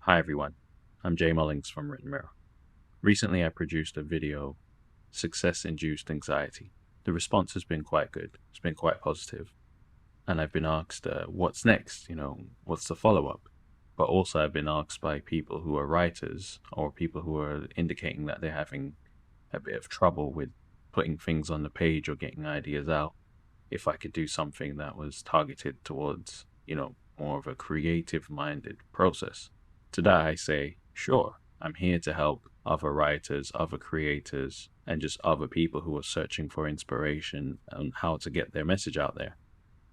Hi everyone, I'm Jay Mullings from Written Mirror. Recently I produced a video, Success-Induced Anxiety. The response has been quite good, it's been quite positive, and I've been asked what's next, what's the follow-up? But also I've been asked by people who are writers or people who are indicating that they're having a bit of trouble with putting things on the page or getting ideas out, if I could do something that was targeted towards, more of a creative-minded process. To that I say, sure, I'm here to help other writers, other creators, and just other people who are searching for inspiration on how to get their message out there.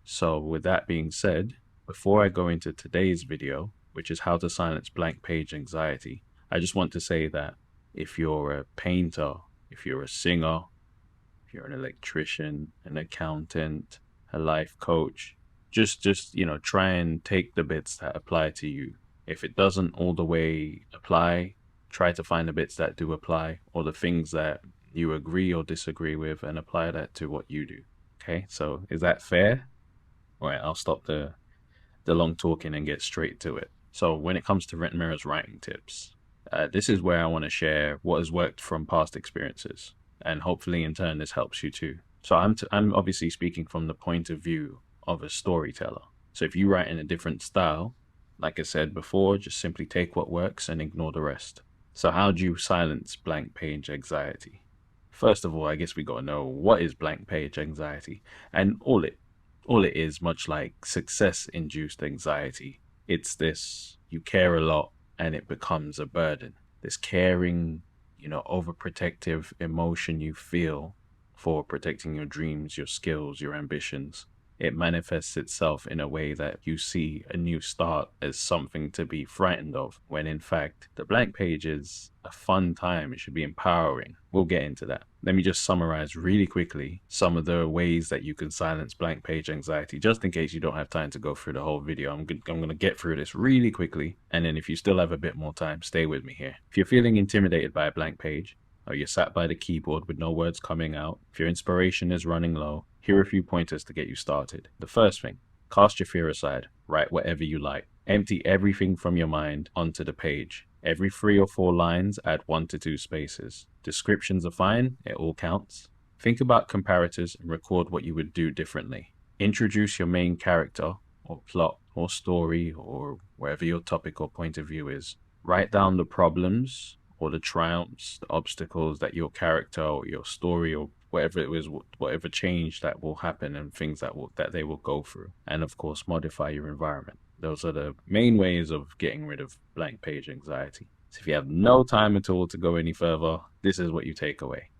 So with that being said, before I go into today's video, which is how to silence blank page anxiety, I just want to say that if you're a painter, if you're a singer, if you're an electrician, an accountant, a life coach, just try and take the bits that apply to you. If it doesn't all the way apply, try to find the bits that do apply, or the things that you agree or disagree with, and apply that to what you do. Okay, so is that fair? All right, I'll stop the long talking and get straight to it. So when it comes to Written Mirror's writing tips, this is where I want to share what has worked from past experiences, and hopefully in turn this helps you too. So I'm obviously speaking from the point of view of a storyteller. So if you write in a different style, like I said before, just simply take what works and ignore the rest. So how do you silence blank page anxiety? First of all, I guess we gotta know what is blank page anxiety. And all it is, much like success-induced anxiety, it's this: you care a lot and it becomes a burden. This caring, overprotective emotion you feel for protecting your dreams, your skills, your ambitions. It manifests itself in a way that you see a new start as something to be frightened of, when in fact the blank page is a fun time. It should be empowering. We'll get into that. Let me just summarize really quickly some of the ways that you can silence blank page anxiety, just in case you don't have time to go through the whole video. I'm going to get through this really quickly, and then if you still have a bit more time, stay with me here. If you're feeling intimidated by a blank page, or you're sat by the keyboard with no words coming out, if your inspiration is running low, here are a few pointers to get you started. The first thing, cast your fear aside. Write whatever you like. Empty everything from your mind onto the page. Every 3 or 4 lines, add 1 to 2 spaces. Descriptions are fine, it all counts. Think about comparators and record what you would do differently. Introduce your main character, or plot, or story, or wherever your topic or point of view is. Write down the problems, or the triumphs, the obstacles that your character or your story or whatever it is, whatever change that will happen, and things that they will go through. And of course, modify your environment. Those are the main ways of getting rid of blank page anxiety. So if you have no time at all to go any further, this is what you take away.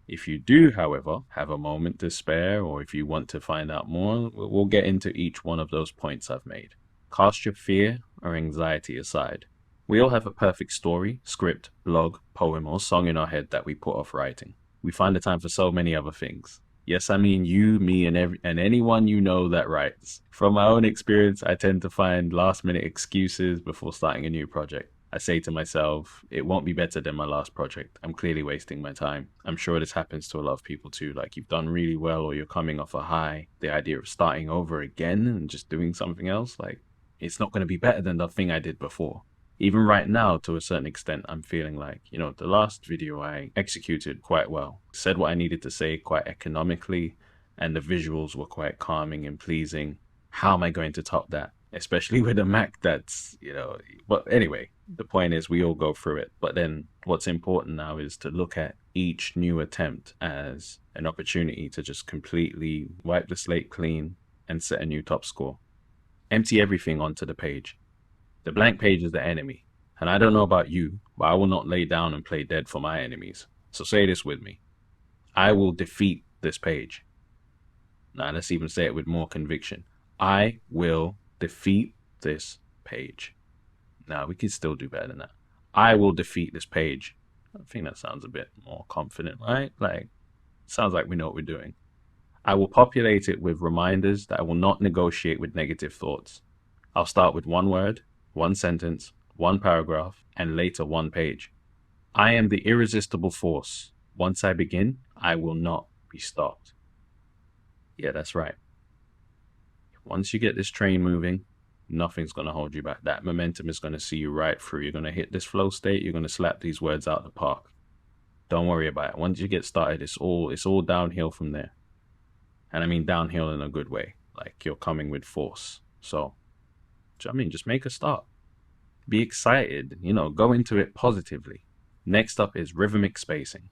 If you do, however, have a moment to spare, or if you want to find out more, we'll get into each one of those points I've made. Cast your fear or anxiety aside. We all have a perfect story, script, blog, poem, or song in our head that we put off writing. We find the time for so many other things. Yes, I mean you, me, and anyone you know that writes. From my own experience, I tend to find last-minute excuses before starting a new project. I say to myself, it won't be better than my last project. I'm clearly wasting my time. I'm sure this happens to a lot of people too. Like, you've done really well or you're coming off a high. The idea of starting over again and just doing something else, like, it's not going to be better than the thing I did before. Even right now, to a certain extent, I'm feeling like, the last video I executed quite well. Said what I needed to say quite economically, and the visuals were quite calming and pleasing. How am I going to top that? Especially with a Mac that's, But anyway, the point is we all go through it. But then what's important now is to look at each new attempt as an opportunity to just completely wipe the slate clean and set a new top score. Empty everything onto the page. The blank page is the enemy, and I don't know about you, but I will not lay down and play dead for my enemies. So say this with me. I will defeat this page. Now let's even say it with more conviction. I will defeat this page. Now we can still do better than that. I will defeat this page. I think that sounds a bit more confident, right? Like, sounds like we know what we're doing. I will populate it with reminders that I will not negotiate with negative thoughts. I'll start with 1 word, 1 sentence, 1 paragraph, and later 1 page. I am the irresistible force. Once I begin, I will not be stopped. Yeah, that's right. Once you get this train moving, nothing's going to hold you back. That momentum is going to see you right through. You're going to hit this flow state. You're going to slap these words out the park. Don't worry about it. Once you get started, it's all downhill from there. And I mean downhill in a good way. Like you're coming with force. So, I mean, just make a start. Be excited, go into it positively. Next up is rhythmic spacing.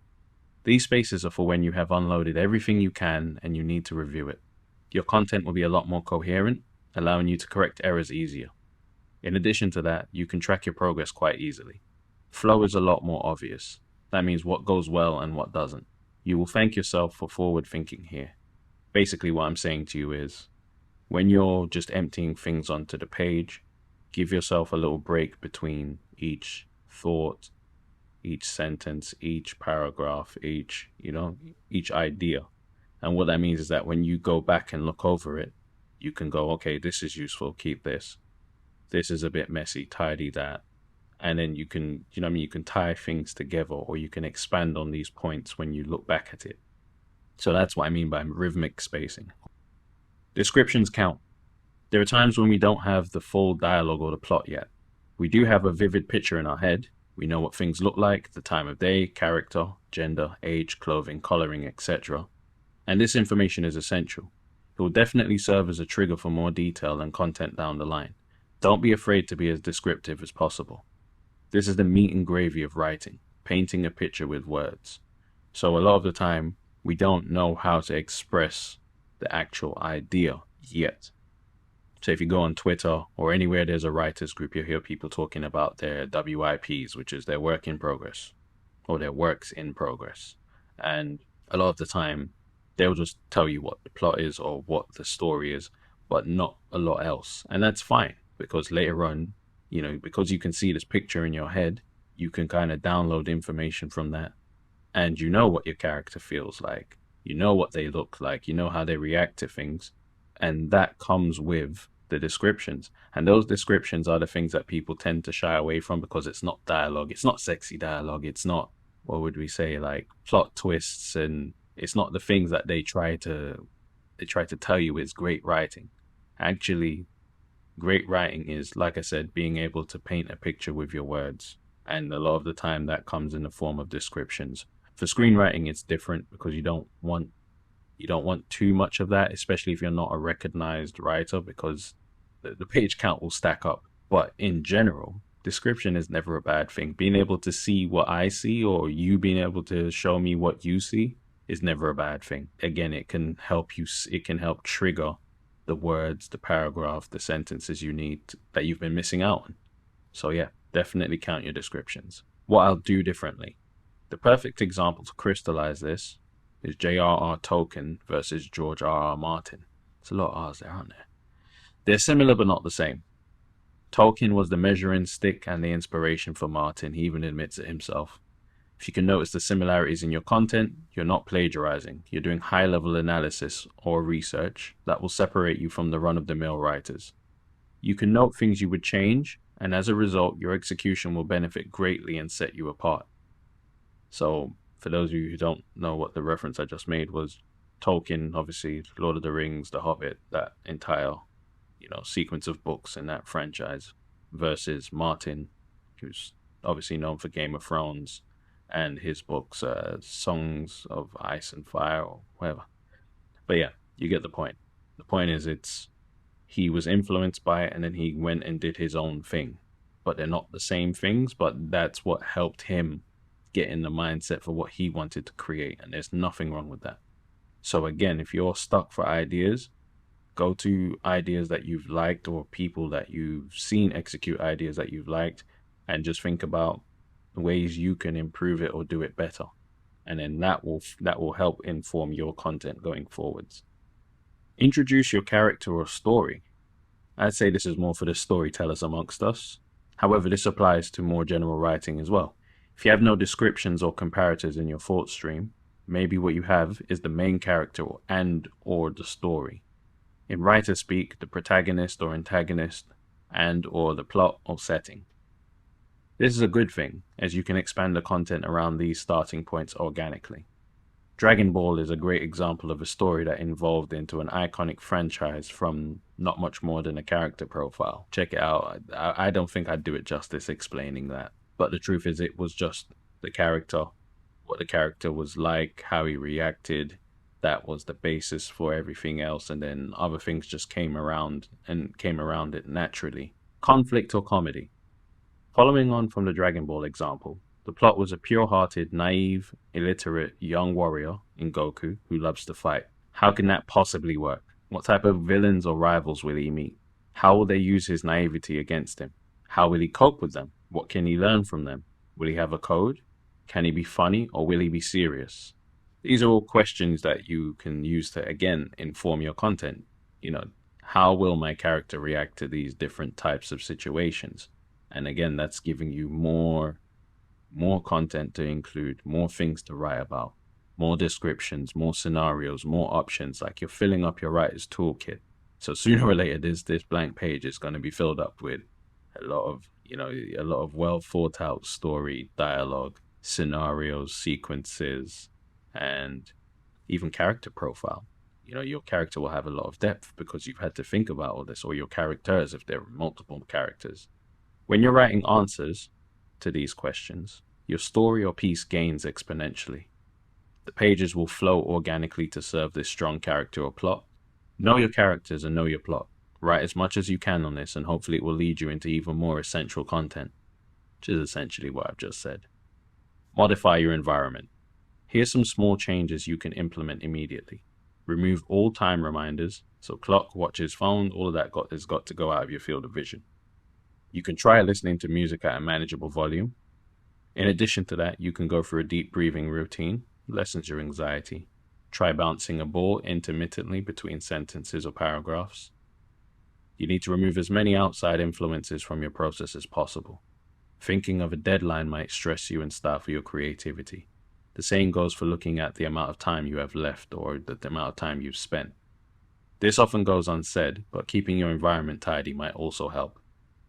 These spaces are for when you have unloaded everything you can and you need to review it. Your content will be a lot more coherent, allowing you to correct errors easier. In addition to that, you can track your progress quite easily. Flow is a lot more obvious. That means what goes well and what doesn't. You will thank yourself for forward thinking here. Basically what I'm saying to you is, when you're just emptying things onto the page, give yourself a little break between each thought, each sentence, each paragraph, each idea. And what that means is that when you go back and look over it, you can go, okay, this is useful, keep this. This is a bit messy, tidy that. And then you can, you can tie things together, or you can expand on these points when you look back at it. So that's what I mean by rhythmic spacing. Descriptions count. There are times when we don't have the full dialogue or the plot yet. We do have a vivid picture in our head. We know what things look like, the time of day, character, gender, age, clothing, coloring, etc. And this information is essential. It will definitely serve as a trigger for more detail and content down the line. Don't be afraid to be as descriptive as possible. This is the meat and gravy of writing, painting a picture with words. So a lot of the time, we don't know how to express the actual idea yet. So if you go on Twitter or anywhere there's a writers group, you'll hear people talking about their WIPs, which is their work in progress, or their works in progress. And a lot of the time, they'll just tell you what the plot is or what the story is, but not a lot else. And that's fine, because later on, because you can see this picture in your head, you can kind of download information from that. And you know what your character feels like. You know what they look like. You know how they react to things. And that comes with the descriptions. And those descriptions are the things that people tend to shy away from, because it's not dialogue. It's not sexy dialogue. It's not, what would we say, like plot twists, and it's not the things that they try to tell you is great writing. Actually, great writing is, like I said, being able to paint a picture with your words. And a lot of the time that comes in the form of descriptions. For screenwriting, it's different, because you don't want too much of that, especially if you're not a recognized writer, because the page count will stack up. But in general, description is never a bad thing. Being able to see what I see, or you being able to show me what you see, is never a bad thing. Again, it can help trigger the words, the paragraph, the sentences you need that you've been missing out on. So yeah, definitely count your descriptions. What I'll do differently. The perfect example to crystallize this is J.R.R. Tolkien versus George R.R. Martin. It's a lot of R's there, aren't there? They're similar but not the same. Tolkien was the measuring stick and the inspiration for Martin. He even admits it himself. If you can notice the similarities in your content, you're not plagiarizing. You're doing high-level analysis or research that will separate you from the run-of-the-mill writers. You can note things you would change, and as a result, your execution will benefit greatly and set you apart. So, for those of you who don't know what the reference I just made was, Tolkien, obviously, Lord of the Rings, The Hobbit, that entire, sequence of books in that franchise, versus Martin, who's obviously known for Game of Thrones, and his books, Songs of Ice and Fire, or whatever. But yeah, you get the point. The point is, he was influenced by it, and then he went and did his own thing. But they're not the same things, but that's what helped him get in the mindset for what he wanted to create, and there's nothing wrong with that. So again, if you're stuck for ideas, go to ideas that you've liked, or people that you've seen execute ideas that you've liked, and just think about ways you can improve it or do it better. And then that will help inform your content going forwards. Introduce your character or story. I'd say this is more for the storytellers amongst us. However, this applies to more general writing as well. If you have no descriptions or comparators in your thought stream, maybe what you have is the main character or the story. In writer speak, the protagonist or antagonist or the plot or setting. This is a good thing, as you can expand the content around these starting points organically. Dragon Ball is a great example of a story that evolved into an iconic franchise from not much more than a character profile. Check it out. I don't think I'd do it justice explaining that. But the truth is, it was just the character, what the character was like, how he reacted. That was the basis for everything else. And then other things just came around it naturally. Conflict or comedy? Following on from the Dragon Ball example, the plot was a pure-hearted, naive, illiterate young warrior in Goku who loves to fight. How can that possibly work? What type of villains or rivals will he meet? How will they use his naivety against him? How will he cope with them? What can he learn from them? Will he have a code? Can he be funny or will he be serious? These are all questions that you can use to, again, inform your content. How will my character react to these different types of situations? And again, that's giving you more content to include, more things to write about, more descriptions, more scenarios, more options. Like you're filling up your writer's toolkit. So sooner or later, this blank page is going to be filled up with a lot of well thought out story, dialogue, scenarios, sequences, and even character profile. Your character will have a lot of depth because you've had to think about all this, or your characters if there are multiple characters. When you're writing answers to these questions, your story or piece gains exponentially. The pages will flow organically to serve this strong character or plot. Know your characters and know your plot. Write as much as you can on this, and hopefully it will lead you into even more essential content, which is essentially what I've just said. Modify your environment. Here's some small changes you can implement immediately. Remove all time reminders, so clock, watches, phone, all of that has got to go out of your field of vision. You can try listening to music at a manageable volume. In addition to that, you can go through a deep breathing routine, lessens your anxiety. Try bouncing a ball intermittently between sentences or paragraphs. You need to remove as many outside influences from your process as possible. Thinking of a deadline might stress you and stifle your creativity. The same goes for looking at the amount of time you have left or the amount of time you've spent. This often goes unsaid, but keeping your environment tidy might also help.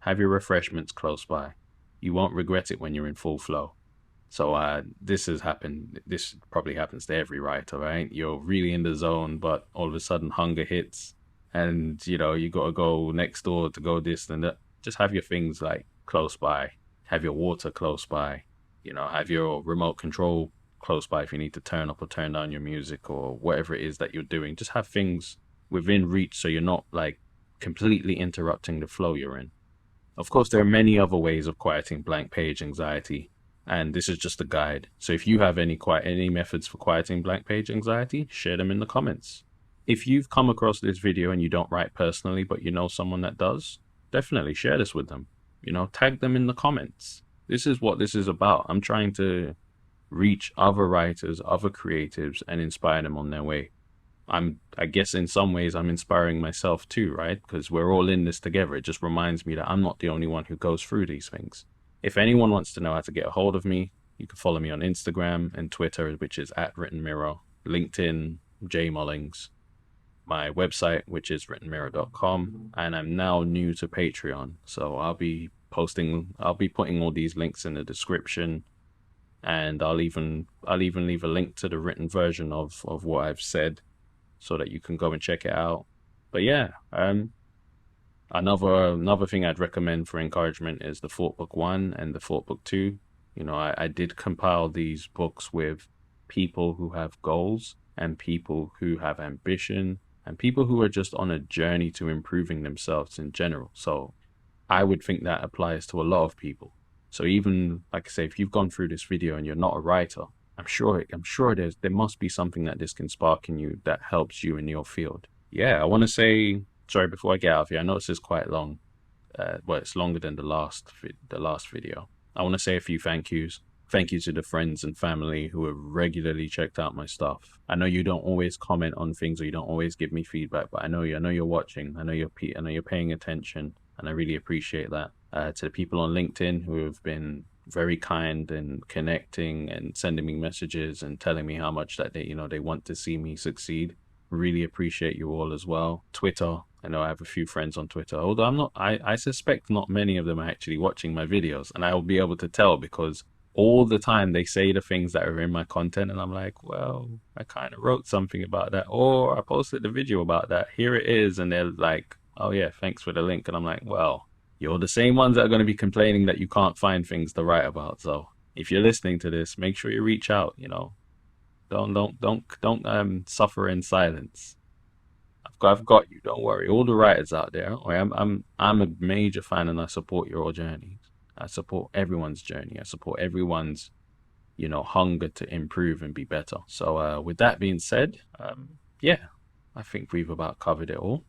Have your refreshments close by. You won't regret it when you're in full flow. So this probably happens to every writer, right? You're really in the zone, but all of a sudden hunger hits and, you got to go next door to go this and that. Just have your things like close by. Have your water close by. Have your remote control close by if you need to turn up or turn down your music or whatever it is that you're doing. Just have things within reach so you're not like completely interrupting the flow you're in. Of course, there are many other ways of quieting blank page anxiety, and this is just a guide. So if you have any methods for quieting blank page anxiety, share them in the comments. If you've come across this video and you don't write personally, but you know someone that does, definitely share this with them. Tag them in the comments. This is what this is about. I'm trying to reach other writers, other creatives, and inspire them on their way. I guess in some ways I'm inspiring myself too, right? Because we're all in this together. It just reminds me that I'm not the only one who goes through these things. If anyone wants to know how to get a hold of me, you can follow me on Instagram and Twitter, which is @WrittenMirror, LinkedIn, J Mullings, my website, which is writtenmirror.com, and I'm now new to Patreon, so I'll be putting all these links in the description, and I'll even leave a link to the written version of what I've said, so that you can go and check it out. But yeah, another thing I'd recommend for encouragement is the Thought Book 1 and the Thought Book 2. I did compile these books with people who have goals and people who have ambition and people who are just on a journey to improving themselves in general. So I would think that applies to a lot of people. So even, like I say, if you've gone through this video and you're not a writer, I'm sure there must be something that this can spark in you that helps you in your field. Yeah, I want to say, sorry, before I get out of here, I know this is quite long. It's longer than the last video. I want to say a few thank yous. Thank you to the friends and family who have regularly checked out my stuff. I know you don't always comment on things or you don't always give me feedback, but I know you're watching. I know you're paying attention, and I really appreciate that. To the people on LinkedIn who have been very kind and connecting and sending me messages and telling me how much that they want to see me succeed. Really appreciate you all as well. Twitter, I know I have a few friends on Twitter, although I suspect not many of them are actually watching my videos, and I will be able to tell because all the time they say the things that are in my content, and I'm like, well, I kind of wrote something about that, or I posted a video about that. Here it is, and they're like, oh yeah, thanks for the link, and I'm like, well, you're the same ones that are going to be complaining that you can't find things to write about. So if you're listening to this, make sure you reach out. You know, don't suffer in silence. I've got you. Don't worry. All the writers out there. I'm a major fan, and I support your journeys. I support everyone's journey. I support everyone's, hunger to improve and be better. So, with that being said, yeah, I think we've about covered it all.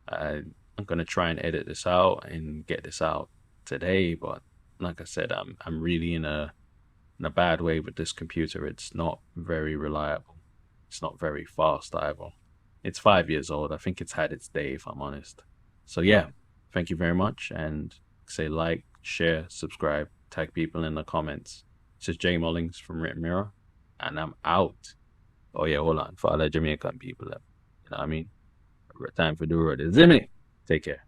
I'm gonna try and edit this out and get this out today, but like I said, I'm really in a bad way with this computer. It's not very reliable. It's not very fast either. It's 5 years old. I think it's had its day, if I'm honest. So yeah, thank you very much, and say like, share, subscribe, tag people in the comments. This is Jay Mullings from Written Mirror, and I'm out. Oh yeah, hold on. For all the Jamaican people, you know what I mean? Time for the road is Zimmy. Take care.